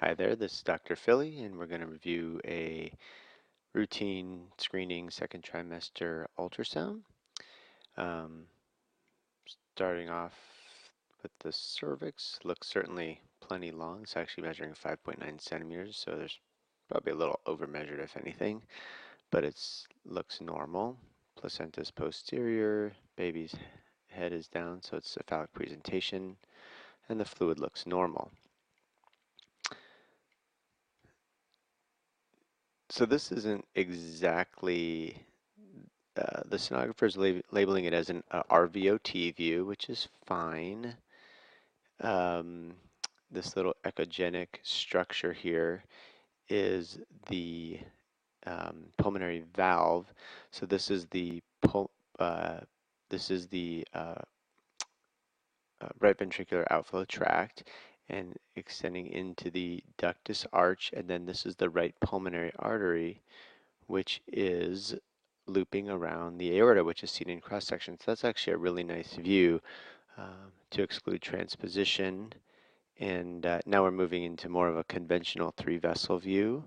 Hi there, this is Dr. Philly, and we're going to review a routine screening second trimester ultrasound. Um, Starting off with the cervix, looks certainly plenty long. It's actually measuring 5.9 centimeters, so there's probably a little over measured if anything, but it looks normal. Placenta's posterior, baby's head is down, so it's cephalic presentation, and the fluid looks normal. So this isn't exactly, the sonographer is labeling it as an RVOT view, which is fine. Um, this little echogenic structure here is the pulmonary valve. So this is the uh, this is the right ventricular outflow tract and extending into the ductus arch, and then this is the right pulmonary artery, which is looping around the aorta, which is seen in cross section. So that's actually a really nice view to exclude transposition. And now we're moving into more of a conventional three-vessel view.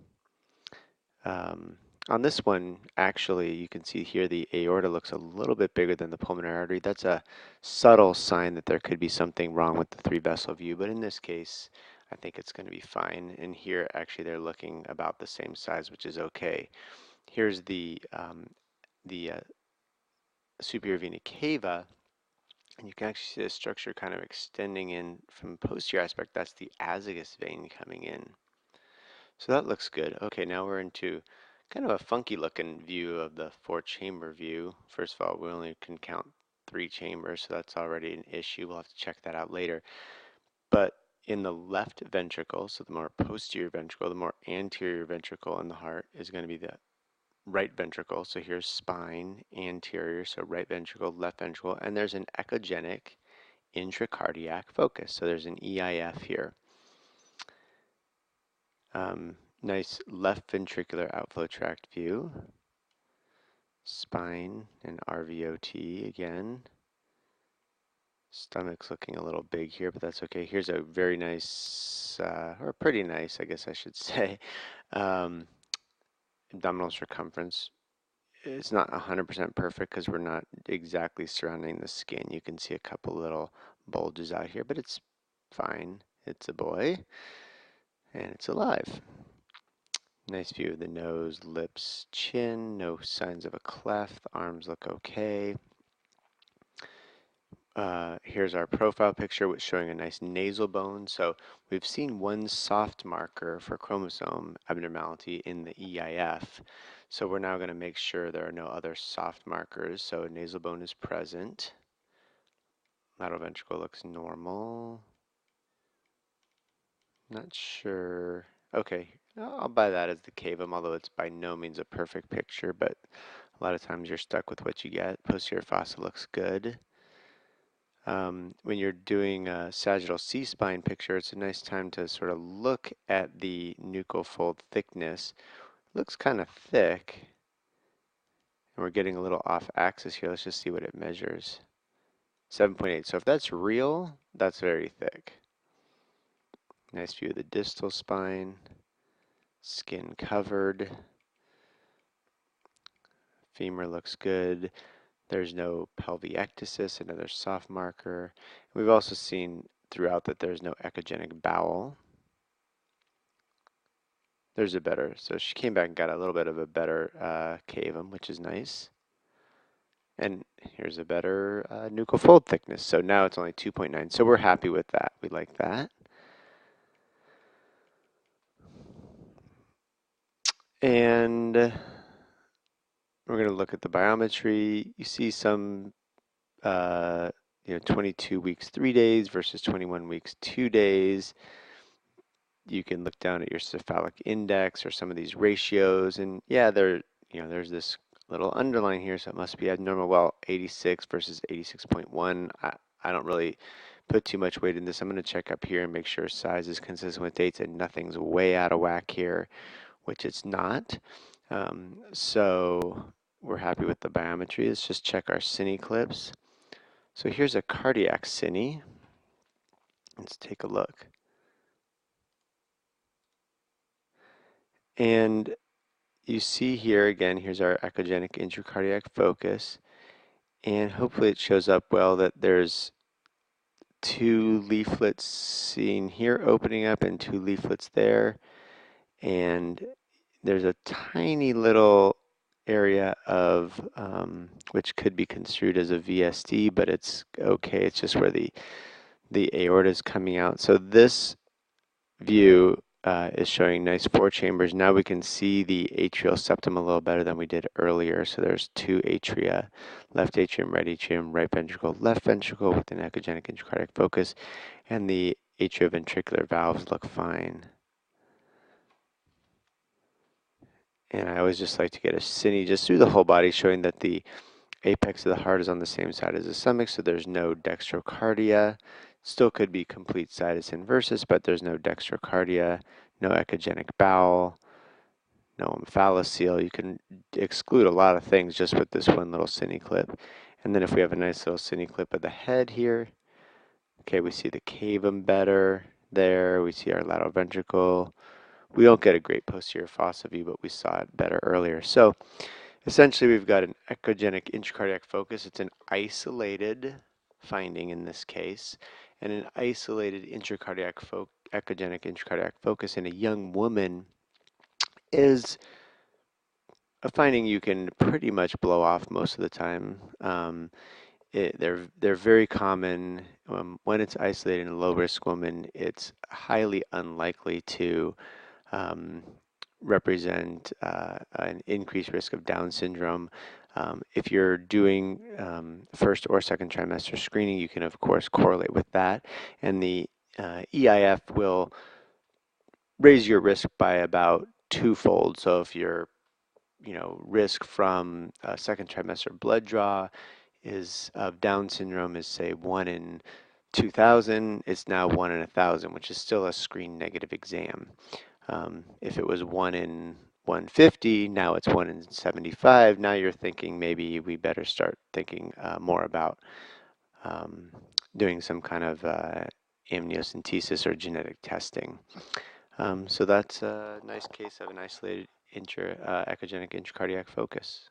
On this one, actually, you can see here the aorta looks a little bit bigger than the pulmonary artery. That's a subtle sign that there could be something wrong with the three-vessel view, but in this case, I think it's going to be fine. And here, actually, they're looking about the same size, which is okay. Here's the superior vena cava, and you can actually see the structure kind of extending in from posterior aspect. That's the azygous vein coming in. So that looks good. Okay, now we're into kind of a funky looking view of the 4-chamber view. First of all, we only can count 3 chambers, so that's already an issue. We'll have to check that out later. But in the left ventricle, so the more posterior ventricle, the more anterior ventricle in the heart is going to be the right ventricle. So here's spine, anterior, so right ventricle, left ventricle, and there's an echogenic intracardiac focus. So there's an EIF here. Nice left ventricular outflow tract view. Spine and RVOT again. Stomach's looking a little big here, but that's okay. Here's a very nice, or pretty nice, I guess I should say, abdominal circumference. It's not 100% perfect because we're not exactly surrounding the skin. You can see a couple little bulges out here, but it's fine. It's a boy, and it's alive. Nice view of the nose, lips, chin. No signs of a cleft. The arms look okay. Here's our profile picture, which is showing a nice nasal bone. So we've seen one soft marker for chromosome abnormality in the EIF. So we're now going to make sure there are no other soft markers. So nasal bone is present. Lateral ventricle looks normal. Not sure. Okay, I'll buy that as the cavum, although it's by no means a perfect picture, but a lot of times you're stuck with what you get. Posterior fossa looks good. When you're doing a sagittal C-spine picture, it's a nice time to sort of look at the nuchal fold thickness. It looks kind of thick, and we're getting a little off axis here. Let's just see what it measures. 7.8. So if that's real, that's very thick. Nice view of the distal spine, skin covered. Femur looks good. There's no pelviectasis, another soft marker. We've also seen throughout that there's no echogenic bowel. There's a better, so she came back and got a little bit of a better cavum, which is nice. And here's a better nuchal fold thickness. So now it's only 2.9. So we're happy with that. We like that. And we're going to look at the biometry. You see some, 22 weeks, 3 days versus 21 weeks, 2 days. You can look down at your cephalic index or some of these ratios, and yeah, there's this little underline here, so it must be abnormal. Well, 86 versus 86.1. I don't really put too much weight in this. I'm going to check up here and make sure size is consistent with dates and nothing's way out of whack here, which it's not. So we're happy with the biometry. Let's just check our cine clips. So here's a cardiac cine. Let's take a look. And you see here again, here's our echogenic intracardiac focus. And hopefully it shows up well that there's two leaflets seen here opening up and two leaflets there. And there's a tiny little area of which could be construed as a VSD, but it's okay. It's just where the aorta is coming out. So this view is showing nice four chambers. Now we can see the atrial septum a little better than we did earlier. So there's two atria, left atrium, right ventricle, left ventricle with an echogenic intracardiac focus, and the atrioventricular valves look fine. And I always just like to get a cine just through the whole body, showing that the apex of the heart is on the same side as the stomach, so there's no dextrocardia. Still could be complete situs inversus, but there's no dextrocardia, no echogenic bowel, no omphalocele. You can exclude a lot of things just with this one little cine clip. And then if we have a nice little cine clip of the head here, okay, we see the cavum better there. We see our lateral ventricle. We don't get a great posterior fossa view, but we saw it better earlier. So essentially, we've got an echogenic intracardiac focus. It's an isolated finding in this case, and an isolated echogenic intracardiac focus in a young woman is a finding you can pretty much blow off most of the time. They're very common. When it's isolated in a low risk woman, it's highly unlikely to um, represent an increased risk of Down syndrome. If you're doing first or second trimester screening, you can of course correlate with that, and the EIF will raise your risk by about twofold. So if your risk from second trimester blood draw is of Down syndrome is say 1 in 2,000, it's now 1 in 1,000, which is still a screen negative exam. If it was 1 in 150, now it's 1 in 75. Now you're thinking maybe we better start thinking more about um, doing some kind of amniocentesis or genetic testing. So that's a nice case of an isolated echogenic intracardiac focus.